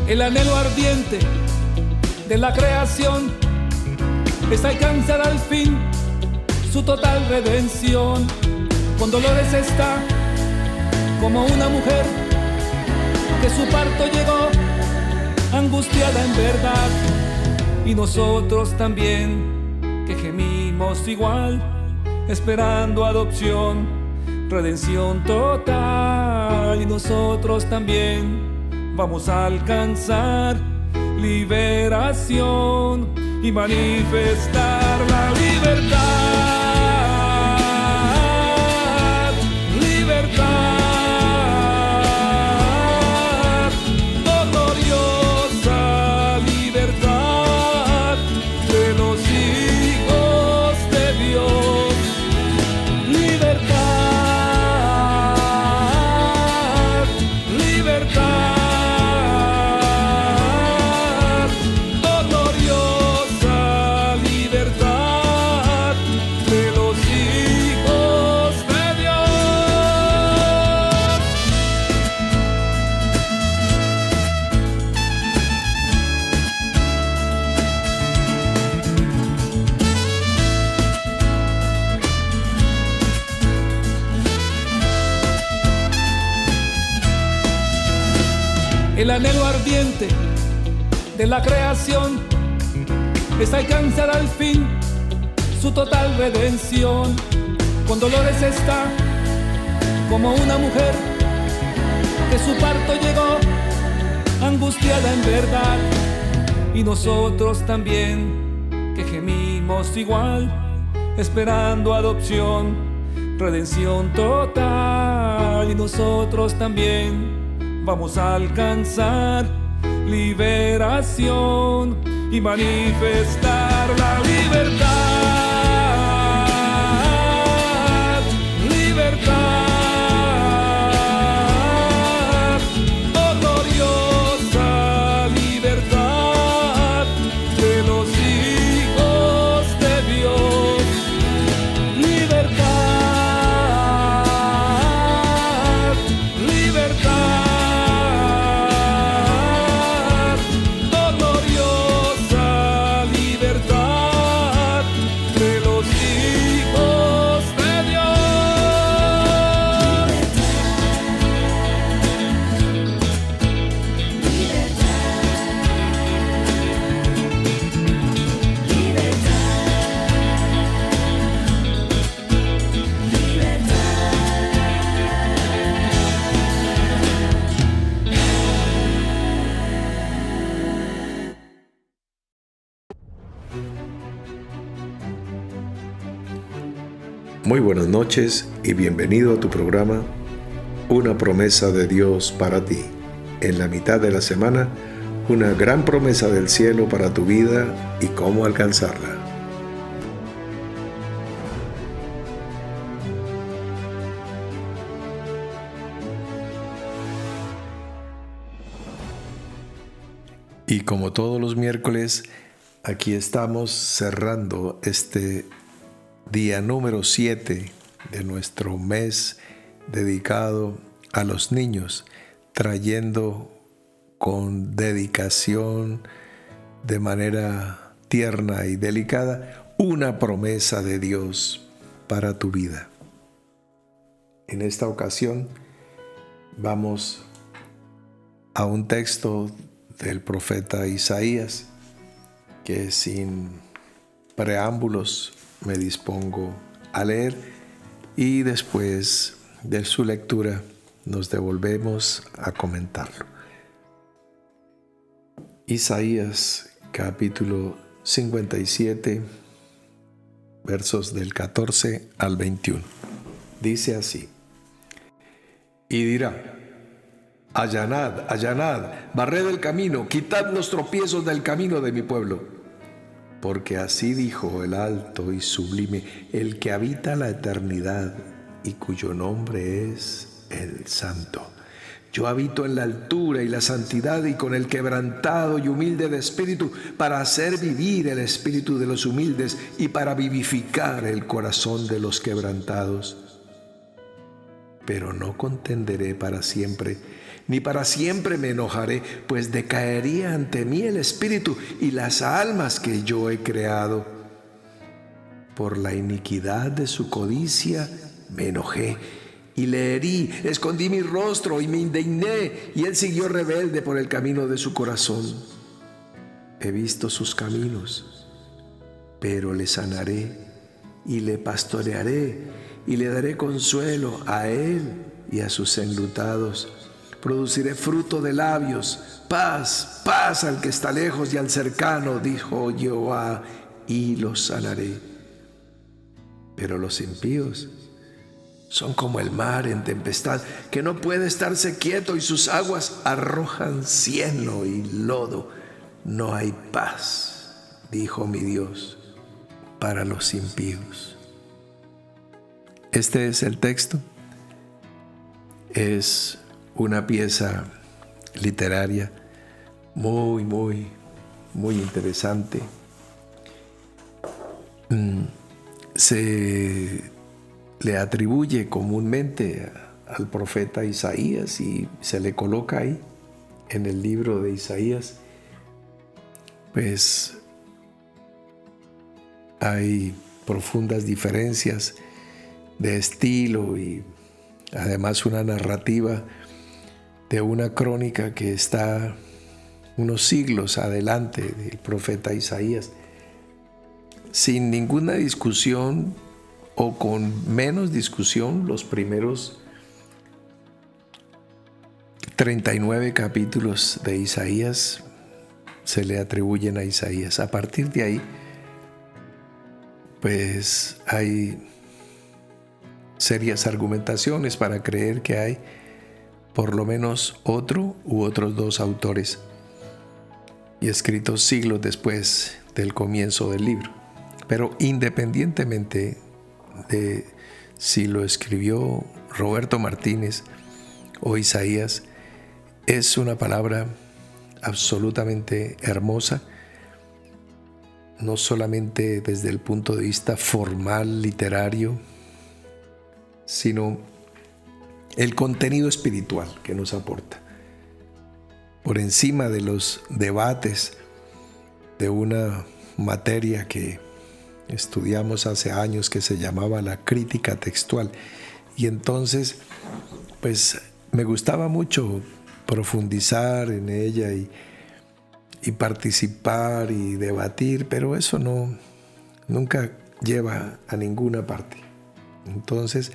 El anhelo ardiente de la creación es alcanzar al fin su total redención. Con dolores está como una mujer que su parto llegó angustiada en verdad. Y nosotros también, que gemimos igual, esperando adopción, redención total. Y nosotros también vamos a alcanzar liberación y manifestar la libertad, libertad, oh gloriosa libertad de los hijos de Dios, libertad, libertad. El anhelo ardiente de la creación es alcanzar al fin su total redención. Con dolores está como una mujer que su parto llegó angustiada en verdad. Y nosotros también, que gemimos igual, esperando adopción, redención total. Y nosotros también vamos a alcanzar liberación y manifestar la libertad, libertad, oh gloriosa libertad de los hijos de Dios, libertad, libertad. Muy buenas noches y bienvenido a tu programa Una promesa de Dios para ti. En la mitad de la semana, una gran promesa del cielo para tu vida y cómo alcanzarla. Y como todos los miércoles, aquí estamos cerrando este día número 7 de nuestro mes dedicado a los niños, trayendo con dedicación, de manera tierna y delicada, una promesa de Dios para tu vida. En esta ocasión vamos a un texto del profeta Isaías que sin preámbulos me dispongo a leer, y después de su lectura nos devolvemos a comentarlo. Isaías capítulo 57, versos del 14 al 21. Dice así: y dirá: allanad, allanad, barred el camino, quitad los tropiezos del camino de mi pueblo. Porque así dijo el alto y sublime, el que habita la eternidad y cuyo nombre es el Santo. Yo habito en la altura y la santidad y con el quebrantado y humilde de espíritu, para hacer vivir el espíritu de los humildes y para vivificar el corazón de los quebrantados. Pero no contenderé para siempre, ni para siempre me enojaré, pues decaería ante mí el espíritu y las almas que yo he creado. Por la iniquidad de su codicia me enojé y le herí, escondí mi rostro y me indigné, y él siguió rebelde por el camino de su corazón. He visto sus caminos, pero le sanaré y le pastorearé y le daré consuelo a él y a sus enlutados. Produciré fruto de labios, paz, paz al que está lejos y al cercano, dijo Jehová, y los sanaré. Pero los impíos son como el mar en tempestad, que no puede estarse quieto y sus aguas arrojan cieno y lodo. No hay paz, dijo mi Dios, para los impíos. Este es el texto. Es una pieza literaria muy interesante. Se le atribuye comúnmente al profeta Isaías y se le coloca ahí en el libro de Isaías. Pues hay profundas diferencias de estilo y además una narrativa de una crónica que está unos siglos adelante del profeta Isaías. Sin ninguna discusión o con menos discusión, los primeros 39 capítulos de Isaías se le atribuyen a Isaías. A partir de ahí, pues hay serias argumentaciones para creer que hay por lo menos otro u otros dos autores y escritos siglos después del comienzo del libro. Pero independientemente de si lo escribió Roberto Martínez o Isaías, es una palabra absolutamente hermosa, no solamente desde el punto de vista formal, literario, sino el contenido espiritual que nos aporta. Por encima de los debates de una materia que estudiamos hace años que se llamaba la crítica textual, y entonces pues me gustaba mucho profundizar en ella y participar y debatir, pero eso nunca lleva a ninguna parte. Entonces,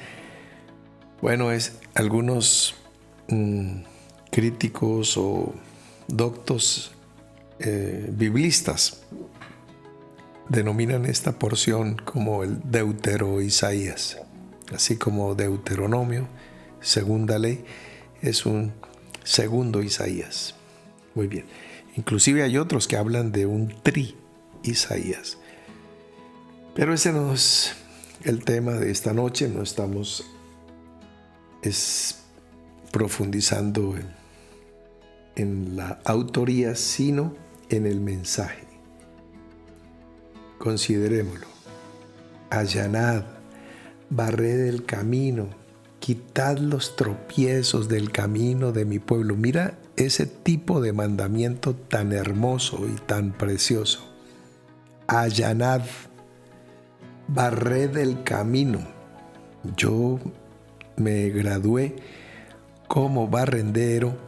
bueno, algunos críticos o doctos biblistas denominan esta porción como el Deutero-Isaías, así como Deuteronomio, segunda ley, es un segundo Isaías. Muy bien. Inclusive hay otros que hablan de un tri-Isaías. Pero ese no es el tema de esta noche. No estamos profundizando en la autoría, sino en el mensaje. Considerémoslo. Allanad, barred el camino, quitad los tropiezos del camino de mi pueblo. Mira ese tipo de mandamiento tan hermoso y tan precioso. Allanad, barred el camino. Yo me gradué como barrendero,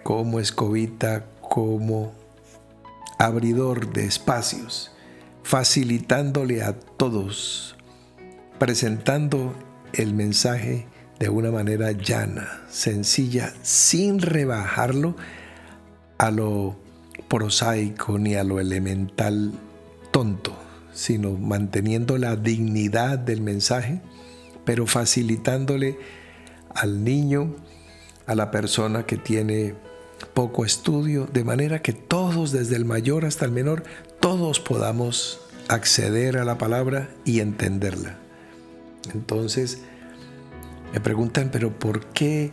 como escobita, como abridor de espacios, facilitándole a todos, presentando el mensaje de una manera llana, sencilla, sin rebajarlo a lo prosaico ni a lo elemental tonto, sino manteniendo la dignidad del mensaje, pero facilitándole al niño, a la persona que tiene poco estudio, de manera que todos, desde el mayor hasta el menor, todos podamos acceder a la palabra y entenderla. Entonces, me preguntan, ¿pero por qué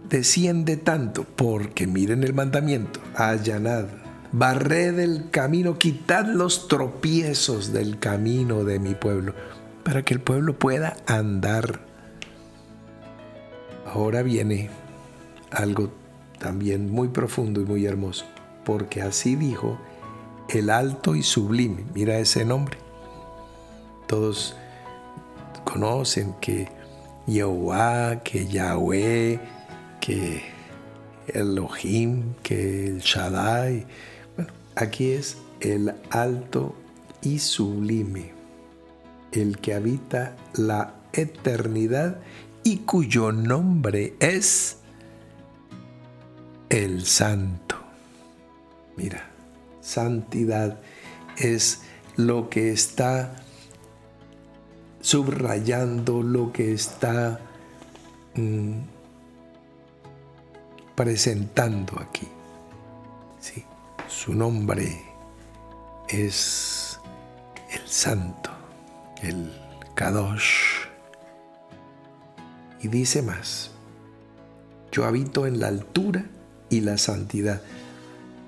desciende tanto? Porque miren el mandamiento, allanad, barred el camino, quitad los tropiezos del camino de mi pueblo, para que el pueblo pueda andar. Ahora viene algo también muy profundo y muy hermoso. Porque así dijo el alto y sublime. Mira ese nombre. Todos conocen que Jehová, que Yahweh, que Elohim, que el Shaddai. Bueno, aquí es el alto y sublime, el que habita la eternidad y cuyo nombre es el Santo. Mira, santidad es lo que está subrayando, lo que está presentando aquí. Sí, su nombre es el Santo, el Kadosh. Y dice más: yo habito en la altura y la santidad.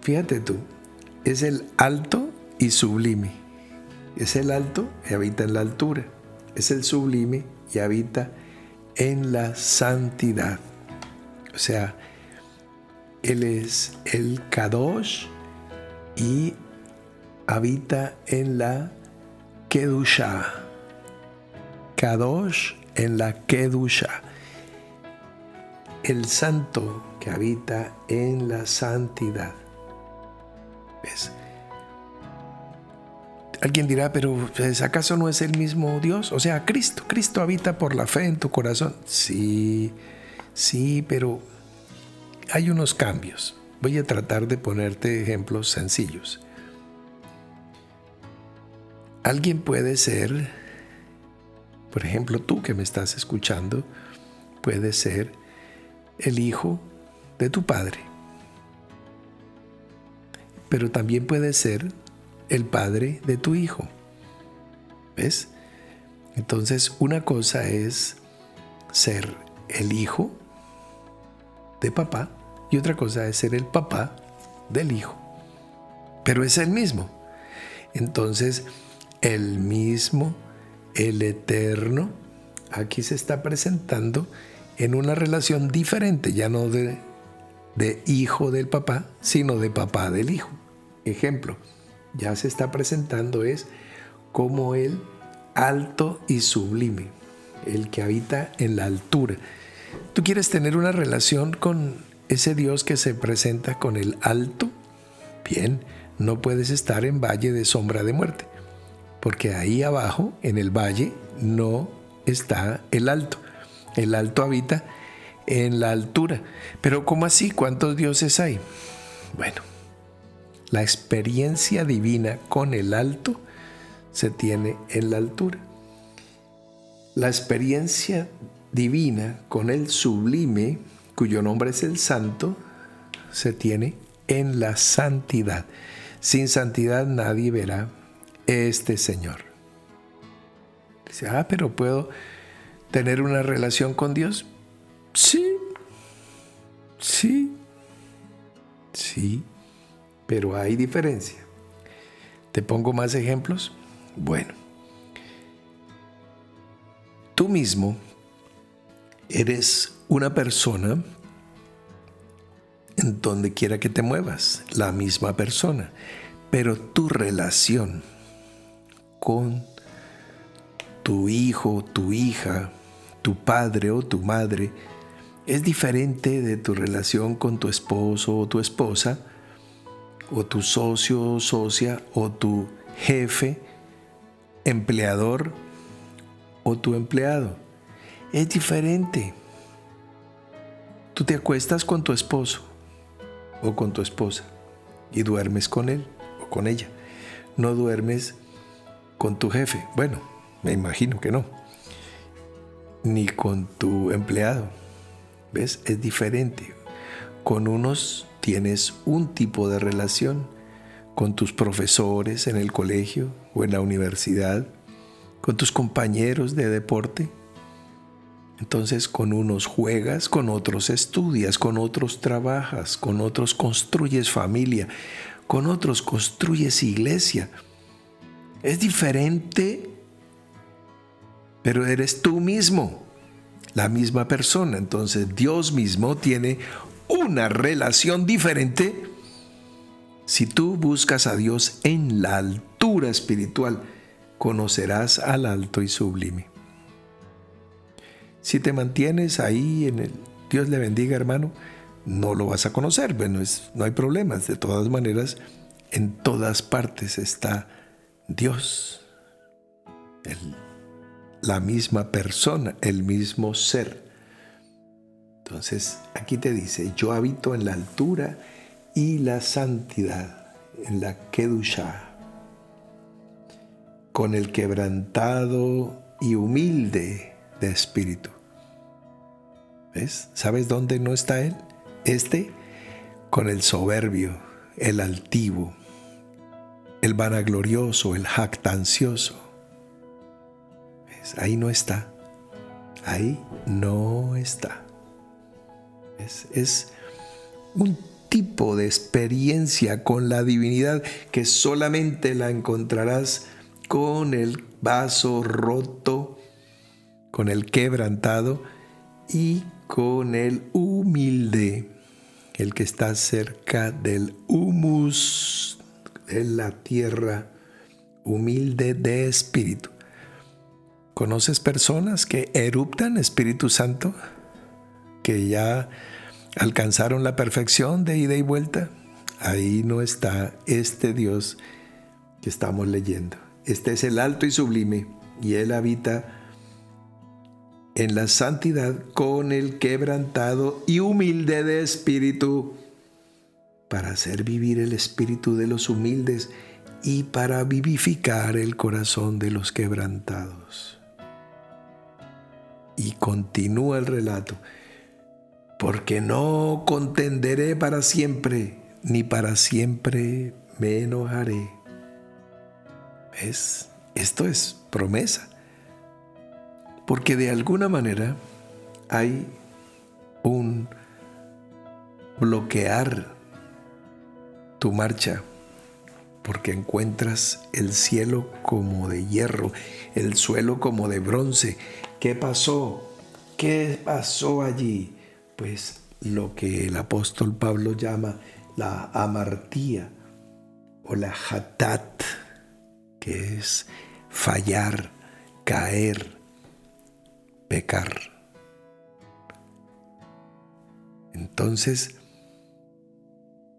Fíjate tú, es el alto y sublime. Es el alto y habita en la altura. Es el sublime y habita en la santidad. O sea, Él es el Kadosh y habita en la Kedushá. Kadosh en la Kedushá. El santo que habita en la santidad. ¿Ves? Alguien dirá, pero ¿acaso no es el mismo Dios? O sea, Cristo habita por la fe en tu corazón. Sí, pero hay unos cambios. Voy a tratar de ponerte ejemplos sencillos. Alguien puede ser, por ejemplo, tú que me estás escuchando, puede ser el hijo de tu padre. Pero también puede ser el padre de tu hijo. ¿Ves? Entonces, una cosa es ser el hijo de papá y otra cosa es ser el papá del hijo. Pero es el mismo. Entonces, el mismo, el eterno, aquí se está presentando en una relación diferente, ya no de hijo del papá, sino de papá del hijo. Ejemplo, ya se está presentando es como el alto y sublime, el que habita en la altura. ¿Tú quieres tener una relación con ese Dios que se presenta con el alto? Bien, no puedes estar en valle de sombra de muerte, porque ahí abajo, en el valle, no está el alto. El alto habita en la altura. Pero ¿cómo así? ¿Cuántos dioses hay? Bueno, la experiencia divina con el alto se tiene en la altura. La experiencia divina con el sublime, cuyo nombre es el Santo, se tiene en la santidad. Sin santidad nadie verá este Señor. Dice, pero ¿puedo tener una relación con Dios? Sí, pero hay diferencia. ¿Te pongo más ejemplos? Bueno, tú mismo eres una persona en donde quiera que te muevas, la misma persona, pero tu relación con tu hijo, tu hija, tu padre o tu madre es diferente de tu relación con tu esposo o tu esposa, o tu socio o socia, o tu jefe, empleador o tu empleado. Es diferente. Tú te acuestas con tu esposo o con tu esposa y duermes con él o con ella. No duermes con tu jefe. Bueno, me imagino que no. Ni con tu empleado. ¿Ves? Es diferente. Con unos tienes un tipo de relación, con tus profesores en el colegio o en la universidad, con tus compañeros de deporte. Entonces, con unos juegas, con otros estudias, con otros trabajas, con otros construyes familia, con otros construyes iglesia. Es diferente, pero eres tú mismo, la misma persona. Entonces, Dios mismo tiene una relación diferente si tú buscas a Dios en la altura espiritual. Conocerás al alto y sublime. Si te mantienes ahí en el Dios le bendiga, hermano, no lo vas a conocer. Bueno, no hay problemas. De todas maneras, en todas partes está Dios, la misma persona, el mismo ser. Entonces, aquí te dice, yo habito en la altura y la santidad, en la Kedushá, con el quebrantado y humilde de espíritu. ¿Ves? ¿Sabes dónde no está él? Con el soberbio, el altivo, el vanaglorioso, el jactancioso. ¿Ves? Ahí no está. Ahí no está. ¿Ves? Es un tipo de experiencia con la divinidad que solamente la encontrarás con el vaso roto, con el quebrantado y con el humilde, el que está cerca del humus, de la tierra, humilde de espíritu. ¿Conoces personas que eruptan Espíritu Santo? Que ya alcanzaron la perfección de ida y vuelta. Ahí no está este Dios que estamos leyendo. Este es el alto y sublime, y Él habita en la santidad con el quebrantado y humilde de espíritu, para hacer vivir el espíritu de los humildes y para vivificar el corazón de los quebrantados. Y continúa el relato, porque no contenderé para siempre, ni para siempre me enojaré. ¿Ves? Esto es promesa. Porque de alguna manera hay un bloquear tu marcha, porque encuentras el cielo como de hierro, el suelo como de bronce. ¿Qué pasó? ¿Qué pasó allí? Pues lo que el apóstol Pablo llama la amartía o la hatat, que es fallar, caer, pecar. Entonces,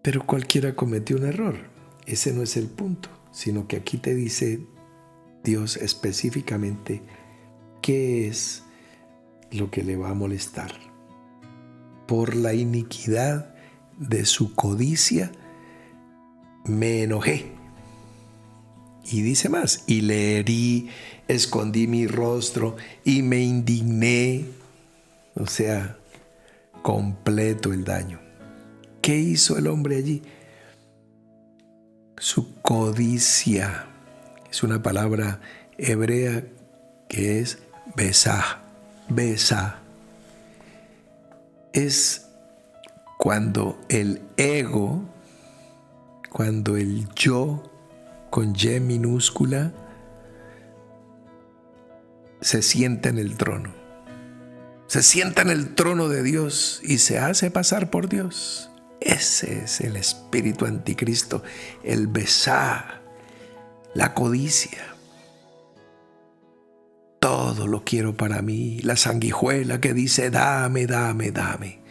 pero cualquiera cometió un error. Ese no es el punto, sino que aquí te dice Dios específicamente qué es lo que le va a molestar. Por la iniquidad de su codicia me enojé. Y dice más, y le herí, escondí mi rostro y me indigné. O sea, completo el daño. ¿Qué hizo el hombre allí? Su codicia. Es una palabra hebrea que es besá. Besá. Es cuando el ego, cuando el yo con Y minúscula se sienta en el trono. Se sienta en el trono de Dios y se hace pasar por Dios. Ese es el espíritu anticristo, el besá, la codicia. Todo lo quiero para mí, la sanguijuela que dice dame, dame, dame.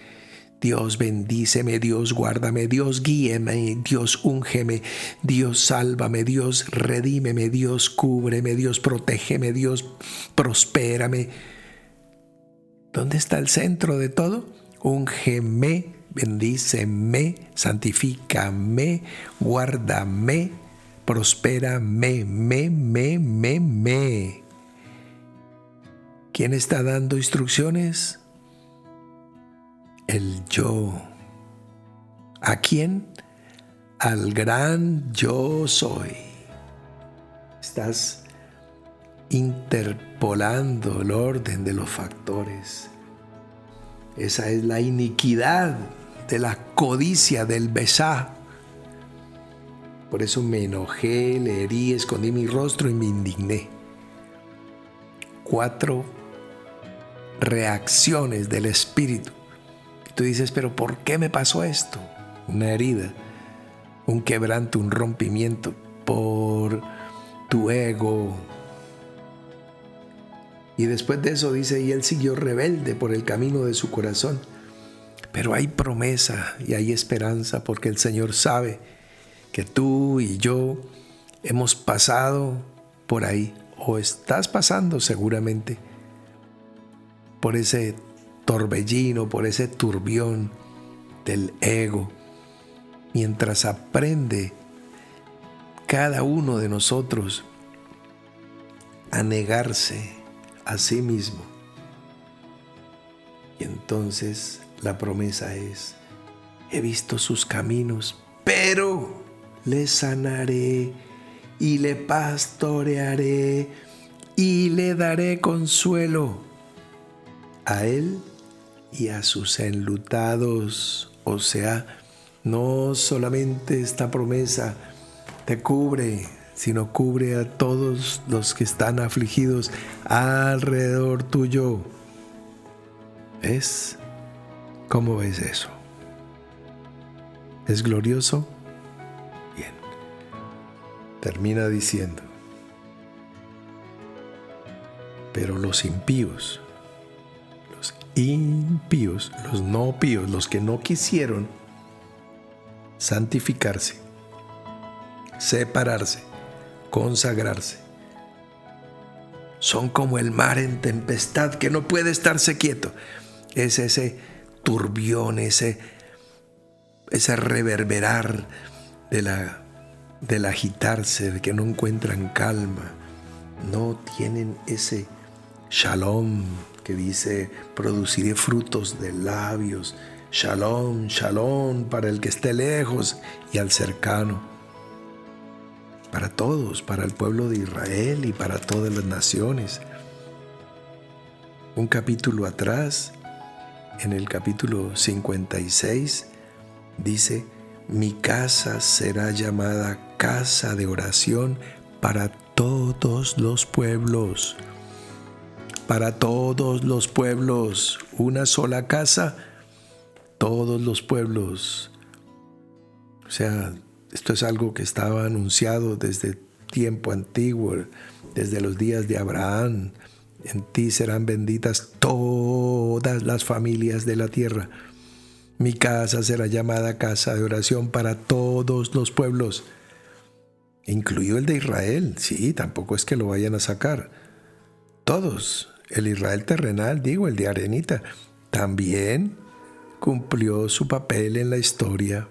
Dios bendíceme, Dios guárdame, Dios guíeme, Dios úngeme, Dios sálvame, Dios redímeme, Dios cúbreme, Dios protégeme, Dios prospérame. ¿Dónde está el centro de todo? Úngeme, bendíceme, santifícame, guárdame, prospérame, me. ¿Quién está dando instrucciones? El yo. ¿A quién? Al gran yo soy. Estás interpolando el orden de los factores. Esa es la iniquidad de la codicia, del besá. Por eso me enojé, le herí, escondí mi rostro y me indigné. 4 reacciones del espíritu Tú dices, pero ¿por qué me pasó esto? Una herida, un quebranto, un rompimiento por tu ego. Y después de eso dice, y él siguió rebelde por el camino de su corazón. Pero hay promesa y hay esperanza, porque el Señor sabe que tú y yo hemos pasado por ahí, o estás pasando seguramente por ese torbellino, por ese turbión del ego, mientras aprende cada uno de nosotros a negarse a sí mismo. Y entonces la promesa es, he visto sus caminos, pero le sanaré y le pastorearé y le daré consuelo a él y a sus enlutados. O sea, no solamente esta promesa te cubre, sino cubre a todos los que están afligidos alrededor tuyo. ¿Ves? ¿Cómo ves eso? ¿Es glorioso? Bien. Termina diciendo, pero los impíos, los no píos, los que no quisieron santificarse, separarse, consagrarse, son como el mar en tempestad que no puede estarse quieto. Es ese turbión, ese reverberar del agitarse, de que no encuentran calma. No tienen ese shalom que dice, produciré frutos de labios. Shalom, shalom para el que esté lejos y al cercano. Para todos, para el pueblo de Israel y para todas las naciones. Un capítulo atrás, en el capítulo 56, dice, mi casa será llamada casa de oración para todos los pueblos. Para todos los pueblos, una sola casa, todos los pueblos. O sea, esto es algo que estaba anunciado desde tiempo antiguo, desde los días de Abraham. En ti serán benditas todas las familias de la tierra. Mi casa será llamada casa de oración para todos los pueblos, incluido el de Israel. Sí, tampoco es que lo vayan a sacar. Todos, el Israel terrenal, el de arenita, también cumplió su papel en la historia.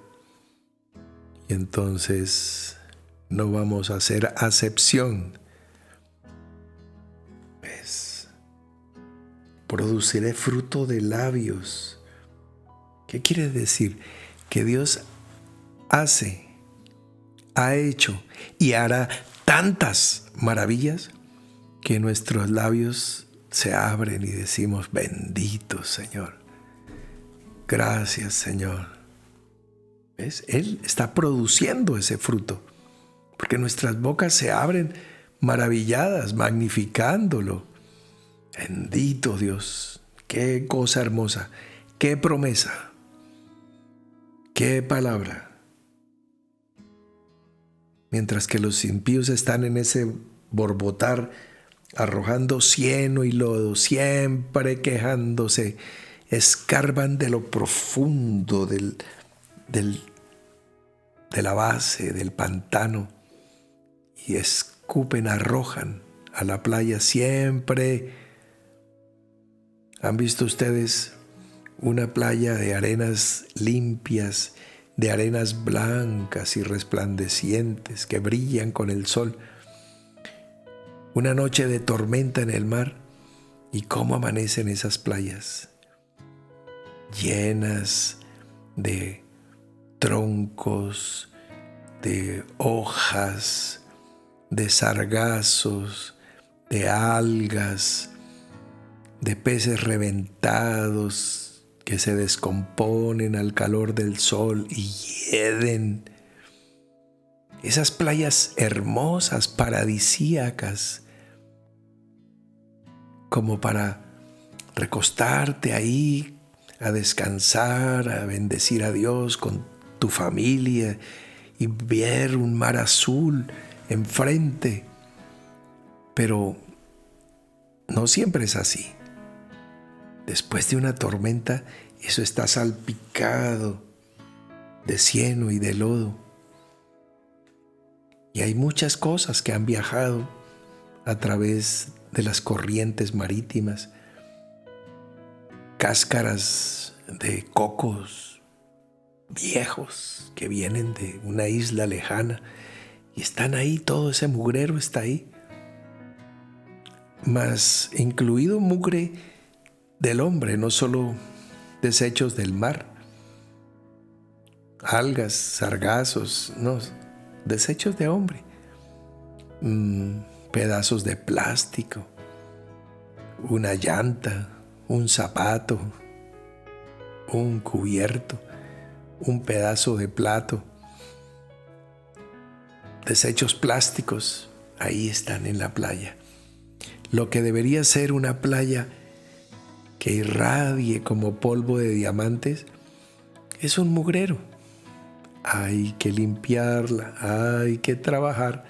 Y entonces no vamos a hacer acepción. ¿Ves? Produciré fruto de labios. ¿Qué quiere decir? Que Dios ha hecho y hará tantas maravillas que nuestros labios se abren y decimos, bendito Señor. Gracias, Señor. ¿Ves? Él está produciendo ese fruto, porque nuestras bocas se abren maravilladas, magnificándolo. Bendito Dios, qué cosa hermosa, qué promesa, qué palabra. Mientras que los impíos están en ese borbotar, arrojando cieno y lodo, siempre quejándose, escarban de lo profundo de la base del pantano y escupen, arrojan a la playa siempre. ¿Han visto ustedes una playa de arenas limpias, de arenas blancas y resplandecientes que brillan con el sol? Una noche de tormenta en el mar, y cómo amanecen esas playas, llenas de troncos, de hojas, de sargazos, de algas, de peces reventados que se descomponen al calor del sol y hieden. Esas playas hermosas, paradisíacas, como para recostarte ahí a descansar, a bendecir a Dios con tu familia y ver un mar azul enfrente. Pero no siempre es así. Después de una tormenta, eso está salpicado de cieno y de lodo. Y hay muchas cosas que han viajado a través de las corrientes marítimas. Cáscaras de cocos viejos que vienen de una isla lejana y están ahí, todo ese mugrero está ahí. Mas incluido mugre del hombre, no solo desechos del mar, algas, sargazos, no, desechos de hombre, pedazos de plástico, una llanta, un zapato, un cubierto, un pedazo de plato, desechos plásticos, ahí están en la playa. Lo que debería ser una playa que irradie como polvo de diamantes es un mugrero. Hay que limpiarla, hay que trabajar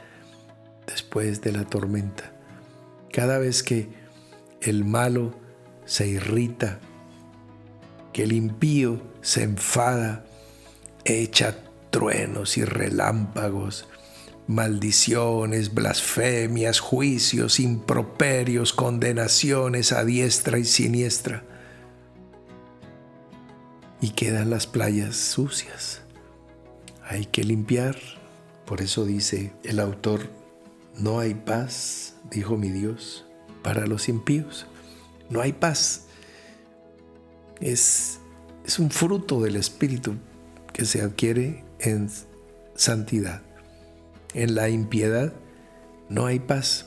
después de la tormenta. Cada vez que el malo se irrita, que el impío se enfada, echa truenos y relámpagos, maldiciones, blasfemias, juicios, improperios, condenaciones a diestra y siniestra. Y quedan las playas sucias. Hay que limpiar. Por eso dice el autor: no hay paz, dijo mi Dios, para los impíos. No hay paz. Es un fruto del Espíritu que se adquiere en santidad. En la impiedad no hay paz.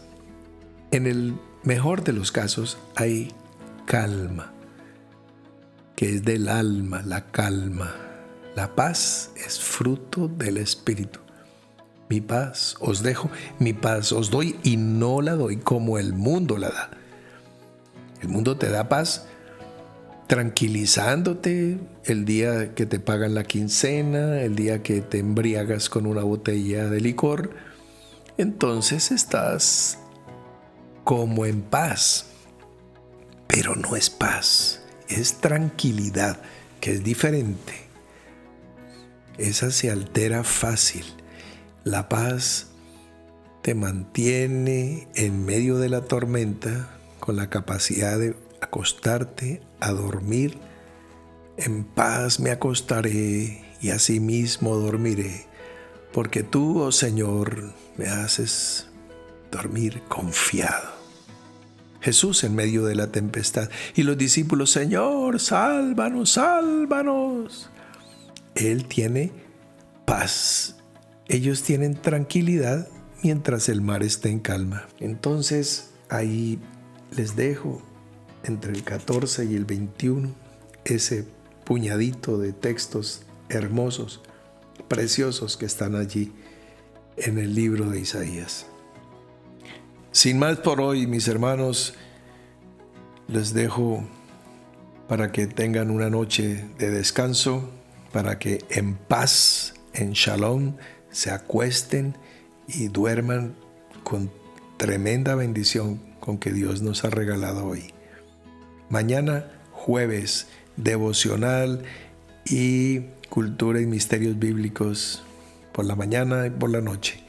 En el mejor de los casos hay calma, que es del alma, la calma. La paz es fruto del Espíritu. Mi paz os dejo, mi paz os doy, y no la doy como el mundo la da. El mundo te da paz tranquilizándote el día que te pagan la quincena, el día que te embriagas con una botella de licor. Entonces estás como en paz. Pero no es paz, es tranquilidad, que es diferente. Esa se altera fácil. La paz te mantiene en medio de la tormenta con la capacidad de acostarte a dormir. En paz me acostaré y asimismo dormiré, porque tú, oh Señor, me haces dormir confiado. Jesús en medio de la tempestad y los discípulos: Señor, sálvanos, sálvanos. Él tiene paz. Ellos tienen tranquilidad mientras el mar está en calma. Entonces ahí les dejo entre el 14 y el 21 ese puñadito de textos hermosos, preciosos que están allí en el libro de Isaías. Sin más por hoy, mis hermanos, les dejo para que tengan una noche de descanso, para que en paz, en shalom, se acuesten y duerman con tremenda bendición con que Dios nos ha regalado hoy. Mañana, jueves, devocional y cultura y misterios bíblicos por la mañana y por la noche.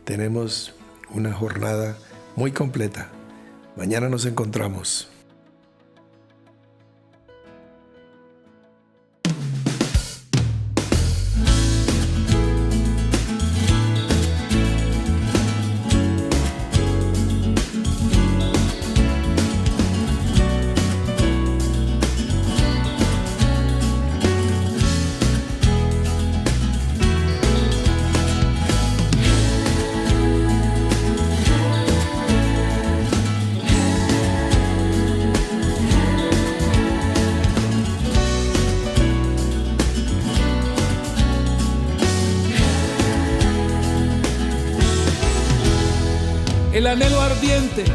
Tenemos una jornada muy completa. Mañana nos encontramos. El anhelo ardiente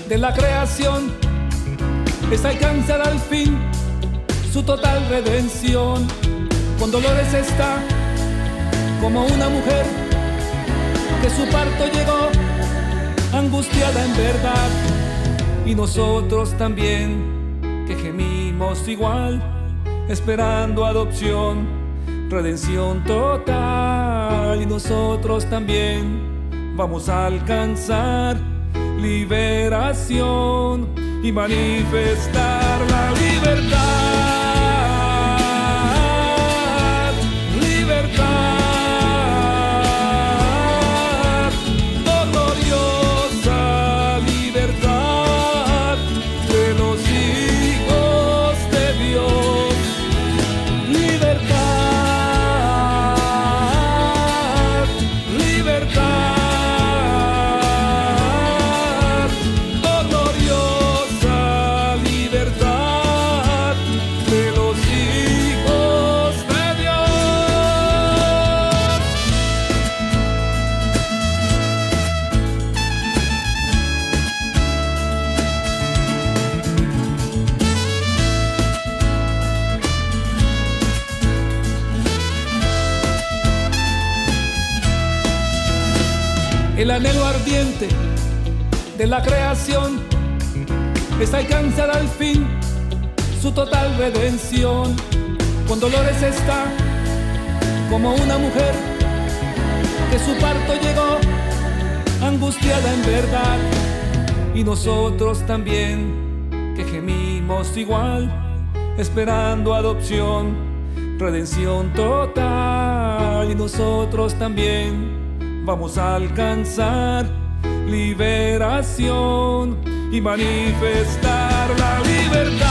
de la creación es alcanzar al fin su total redención. Con dolores está como una mujer que su parto llegó angustiada en verdad. Y nosotros también, que gemimos igual, esperando adopción, redención total. Y nosotros también vamos a alcanzar liberación y manifestar la libertad, libertad, oh gloriosa libertad de los hijos de Dios, libertad, libertad. El anhelo ardiente de la creación es alcanzar al fin su total redención. Con dolores está como una mujer que su parto llegó angustiada en verdad. Y nosotros también, que gemimos igual, esperando adopción, redención total. Y nosotros también vamos a alcanzar liberación y manifestar la libertad.